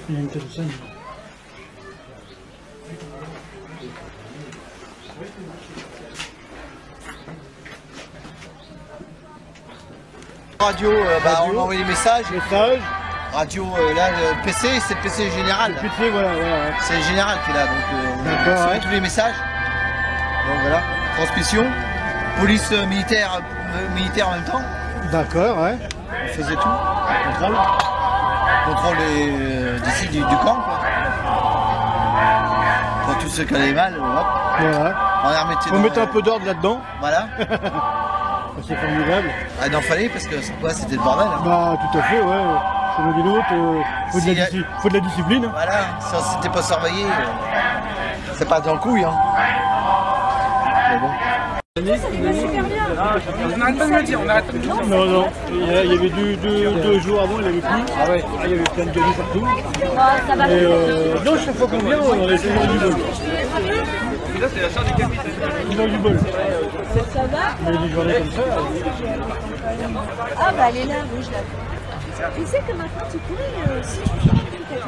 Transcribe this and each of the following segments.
Il y a une telle scène. Radio, on m'a envoyé des messages. Radio, là, le PC, c'est le PC général. Le PC, voilà. C'est le général qui est là, donc on reçoit tous les messages. Donc voilà, transmission. Police militaire en même temps. D'accord, ouais. On faisait tout. Contrôle d'ici du camp, quoi. Pour tous ceux qui allaient mal, hop. Voilà. On mettait un peu d'ordre là-dedans. Voilà. C'est formidable. Ah, il en fallait parce que c'était le bordel. Hein. Bah, tout à fait, ouais. Chez nous des nôtres, faut de la discipline. Voilà, si on s'était pas surveillé, c'est pas dans le couille. Hein. Mais bon. On n'arrête pas de me dire, on n'arrête pas de me dire. Non. Il y avait deux jours avant, il n'y avait plus. Ah ouais. Il y avait plein de gagnants partout. Et non, chaque fois qu'on vient, on a essayé du bol. Là, c'est la sœur du capitaine. Ils ont du bol. Ça va? Mais des journées comme ça. Ah bah elle est là, oui, je la vois. Tu sais que maintenant tu pourrais, si tu changes de truc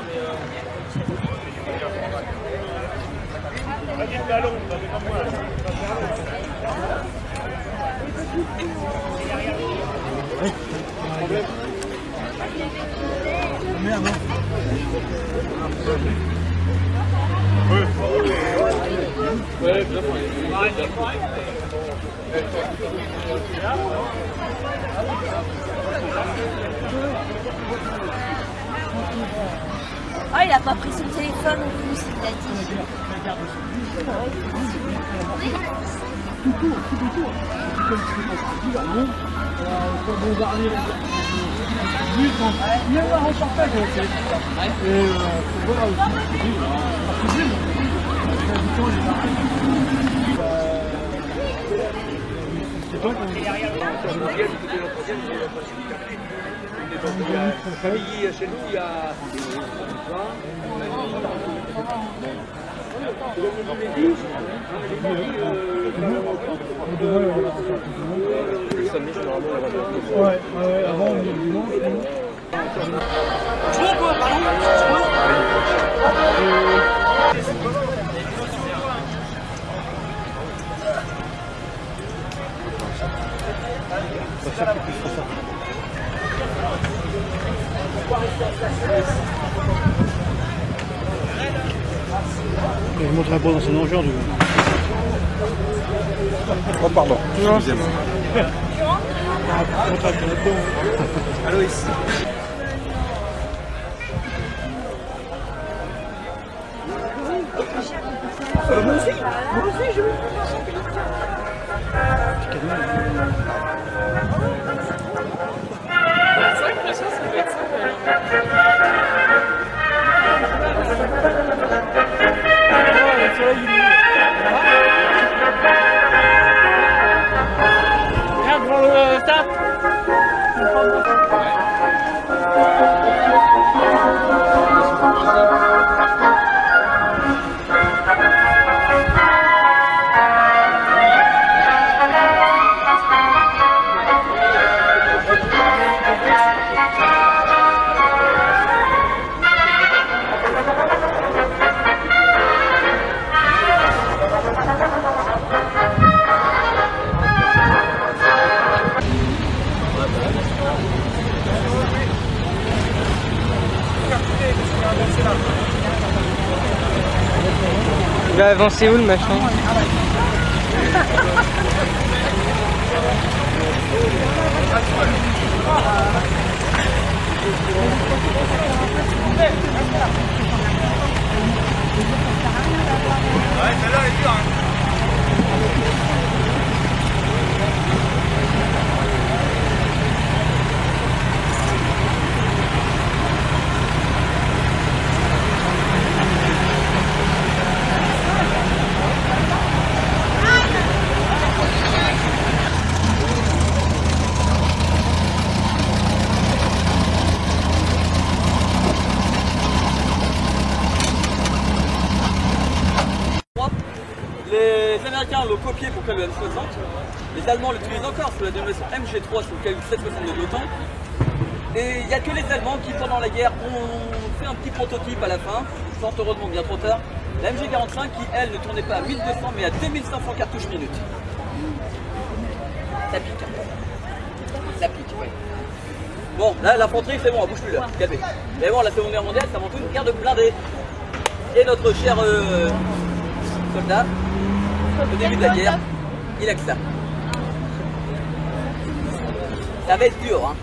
Merde, Oh, il a pas pris son téléphone en plus, il a dit. il y a un reportage avec les et voilà c'est toi Chez nous, il y a... Ouais, avant on est dimanche. Tu vois quoi, pardon? Je ne montrerai pas dans son enjeu du coup. Oh, pardon. Excusez-moi. Aloïs. Moi aussi, je veux. Regarde devant le stade. Il va avancer où le machin? Ouais, celle-là elle est dure, hein. Américains l'ont copié pour créer le M60. Les Allemands l'utilisent encore sous la dénomination MG3 sous lequel 762 de l'OTAN. Et il n'y a que les Allemands qui, pendant la guerre, ont fait un petit prototype à la fin, fort heureusement bien trop tard. La MG45 qui, elle, ne tournait pas à 1200 mais à 2500 cartouches minutes. Ça pique. Ça pique, oui. Bon, là, l'infanterie, c'est bon, elle bouge plus là, calmez. Mais bon, la Seconde Guerre mondiale, c'est avant tout une guerre de blindés. Et notre cher soldat, au début de la guerre, il a que ça. Ça va être dur, hein.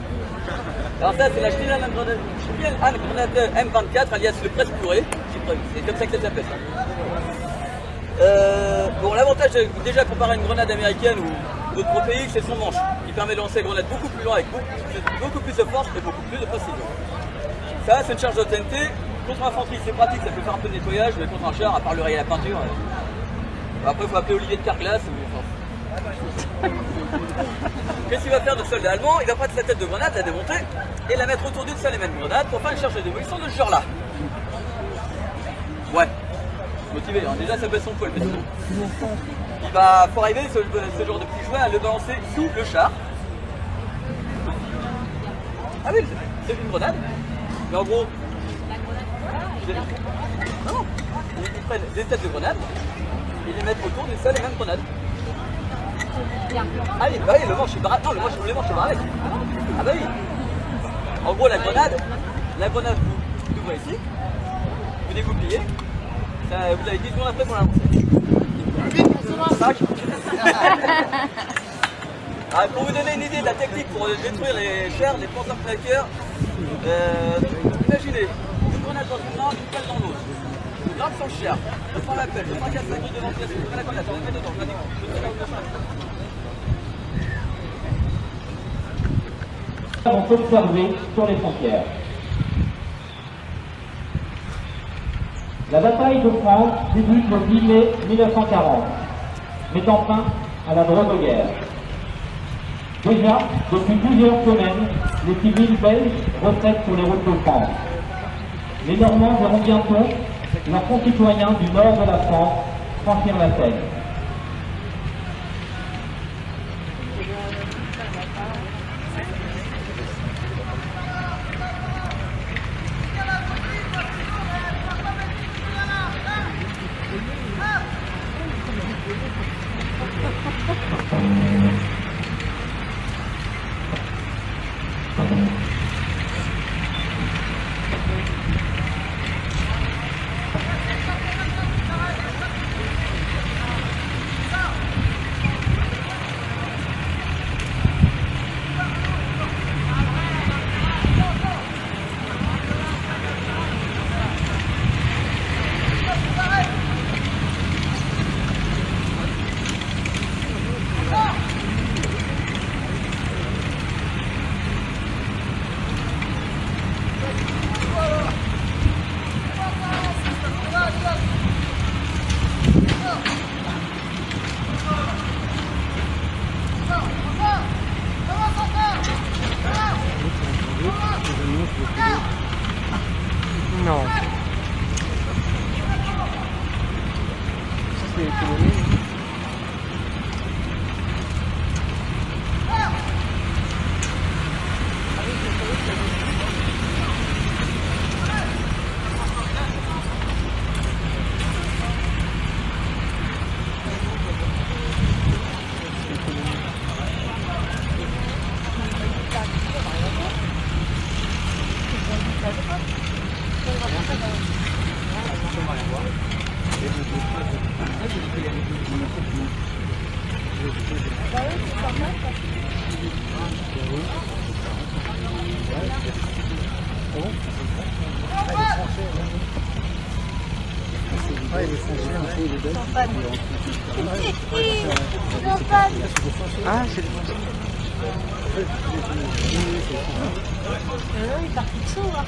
Alors ça, c'est la Schneider grenade M24, alias le presse purée. C'est comme ça que ça s'appelle. Bon, l'avantage, déjà comparé à une grenade américaine ou d'autres pays, c'est son manche, qui permet de lancer la grenade beaucoup plus loin avec beaucoup plus de force et beaucoup plus de précision. Ça, c'est une charge de TNT. Contre l'infanterie, c'est pratique, ça peut faire un peu de nettoyage, mais contre un char, à part le rayer à la peinture. Après, il faut appeler Olivier de Carglass. Qu'est-ce qu'il va faire de soldat allemand? Il va prendre sa tête de grenade, la démonter et la mettre autour d'une seule et même grenade pour faire une charge de démolition de ce genre-là. Ouais, motivé, hein. Déjà ça baisse son poil, mais sinon. Faut arriver, ce genre de petit jouet, à le balancer sous le char. Ah oui, c'est une grenade, mais en gros, non, ils prennent des têtes de grenade et les mettent autour d'une seule et même grenade. Ah oui, bah oui, le manche est barré. Non, le manche est barré. Ah bah oui. En gros, la grenade, vous l'ouvrez ici, vous dégoupillez, vous avez 10 secondes après pour la lancer. Ah, pour vous donner une idée de la technique pour détruire les chars, les Panther Tracker, imaginez, une grenade dans une main, une balle dans l'autre. Je grimpe sur le char, je prends la pelle, je fracasse la grille de ventilation, je prends la grenade, je la mets dedans, je la découpe, je tire la grenade. Vont observer sur les frontières. La bataille de France débute le 10 mai 1940, mettant fin à la drogue-guerre. Déjà, depuis plusieurs semaines, les civils belges retraitent sur les routes de France. Les Normands verront bientôt leurs concitoyens du nord de la France franchir la Seine. Non. C'est économique. Ah, c'est le bon. Il est parti de saut, hein.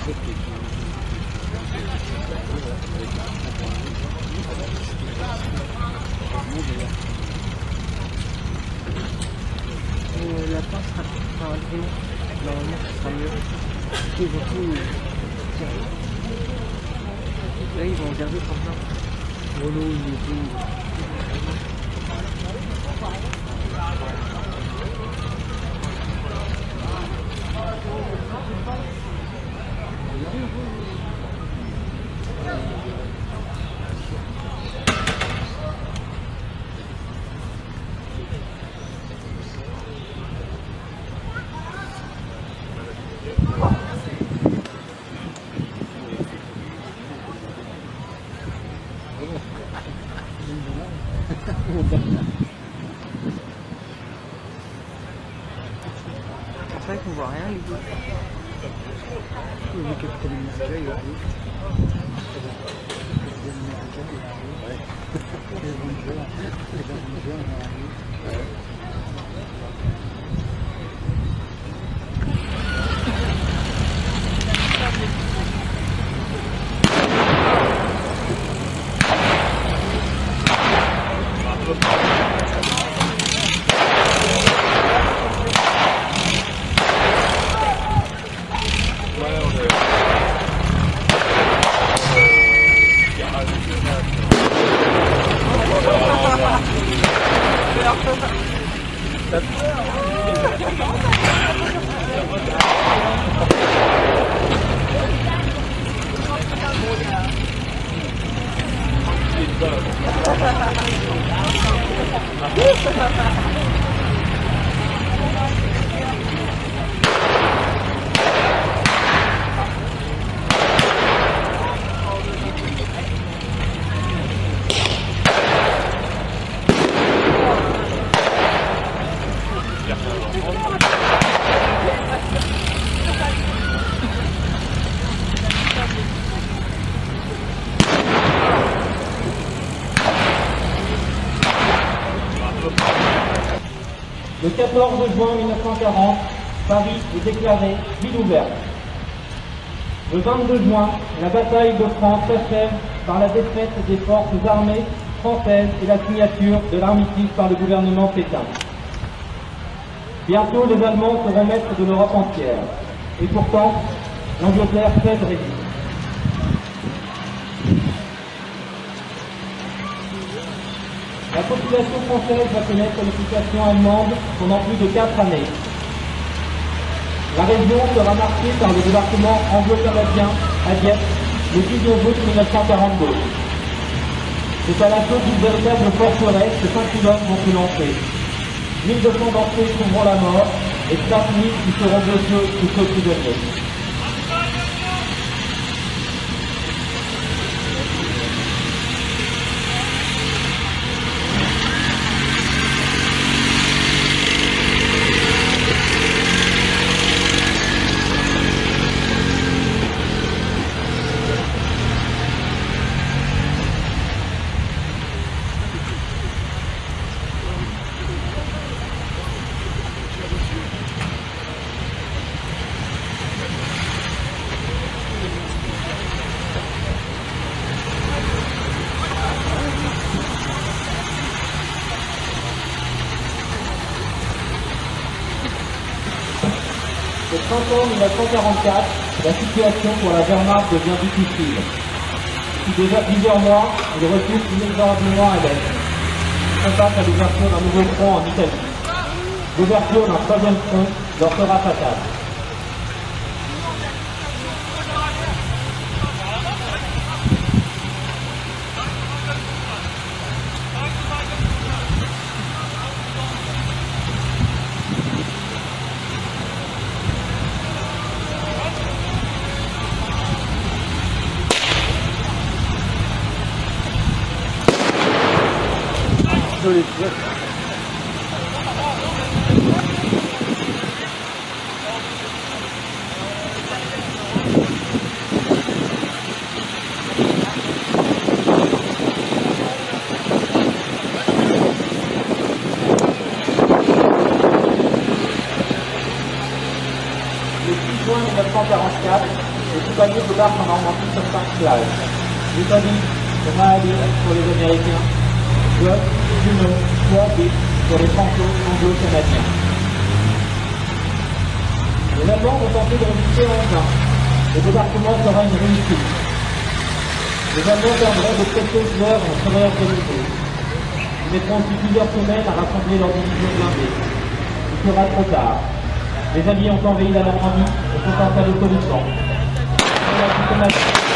La fin sera vraiment, normalement, ce sera mieux. Et beaucoup, là, ils vont regarder pour ça. Renault, il est tout. C'est vrai qu'on voit rien, les deux. Le capitaine America, il arrive. Le 14 juin 1940, Paris est déclarée ville ouverte. Le 22 juin, la bataille de France s'achève par la défaite des forces armées françaises et la signature de l'armistice par le gouvernement Pétain. Bientôt, les Allemands seront maîtres de l'Europe entière. Et pourtant, l'Angleterre cesse de résister. La population française va connaître l'occupation allemande pendant plus de 4 années. La région sera marquée par le débarquement anglo-canadien à Dieppe le 19 août 1942. C'est à l'assaut d'une véritable forteresse que 5 pilotes vont se lancer. 1200 d'entre eux trouveront la mort et 4000 qui seront blessés ou ceux qui deviennent. Au printemps 1944, la situation pour la Wehrmacht devient difficile. Depuis déjà plusieurs mois, il repousse inexorablement à l'est. On passe à l'ouverture d'un nouveau front en Italie. L'ouverture d'un troisième front leur sera fatale. Le 6 juin 1944, le paliers débarquent en Normandie sur 5 plages. L'Italie, le Mali pour les Américains, Guadeloupe, Juno, Guadeloupe pour les Franco-Anglo-Canadiens. Les Allemands vont tenter de résister en vain. Le débarquement sera une réussite. Les Allemands perdraient de précieuses heures en se réorganiser. Ils mettront aussi plusieurs semaines à rassembler leurs divisions blindées. Il sera trop tard. Les Alliés ont envahi la Normandie et sont installés au Liban. La diplomatie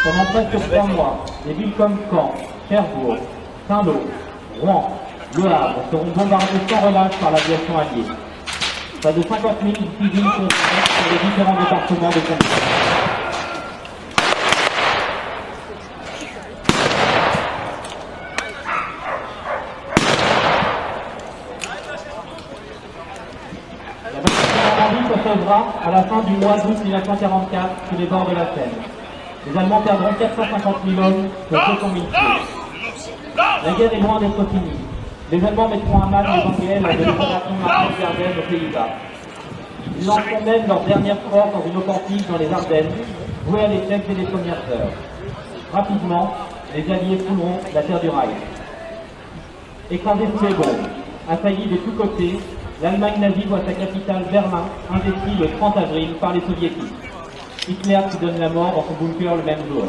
Pendant presque 3 mois, des villes comme Caen, Cherbourg, Saint-Lô, Rouen, Le Havre seront bombardées sans relâche par l'aviation alliée. Près de 50 000 civils sont sur les différents départements de Congo. La bataille de Normandie s'achèvera à la fin du mois d'août 1944 sur les bords de la Seine. Les Allemands perdront 450 000 hommes pour 200 000 tués. La guerre est loin d'être finie. Les Allemands mettront à mal les Anglais lors de l'opération Marcel Garden aux Pays-Bas. Ils lanceront même leur dernière force dans une offensive dans les Ardennes, vouée à l'échec dès les premières heures. Rapidement, les Alliés fouleront la terre du Reich. Écrasés sous les bombes, assaillis de tous côtés, l'Allemagne nazie voit sa capitale Berlin investie le 30 avril par les Soviétiques. Hitler se donne la mort dans son bunker le même jour.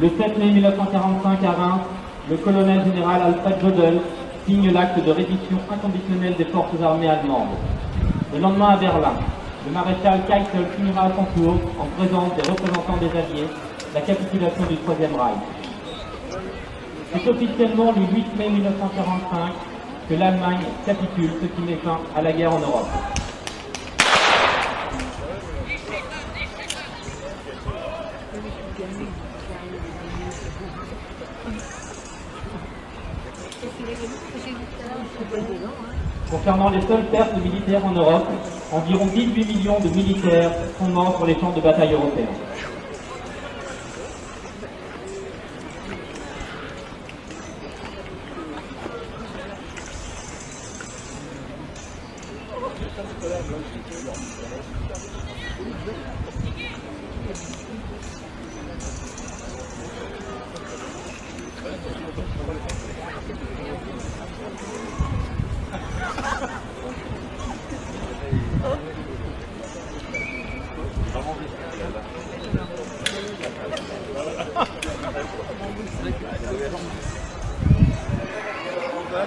Le 7 mai 1945 à Reims, le colonel général Alfred Jodl signe l'acte de reddition inconditionnelle des forces armées allemandes. Le lendemain à Berlin, le maréchal Keitel signera à son tour, en présence des représentants des Alliés, la capitulation du Troisième Reich. C'est officiellement le 8 mai 1945 que l'Allemagne capitule, ce qui met fin à la guerre en Europe. Concernant les seules pertes militaires en Europe, environ 18 millions de militaires sont morts sur les champs de bataille européens. On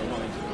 a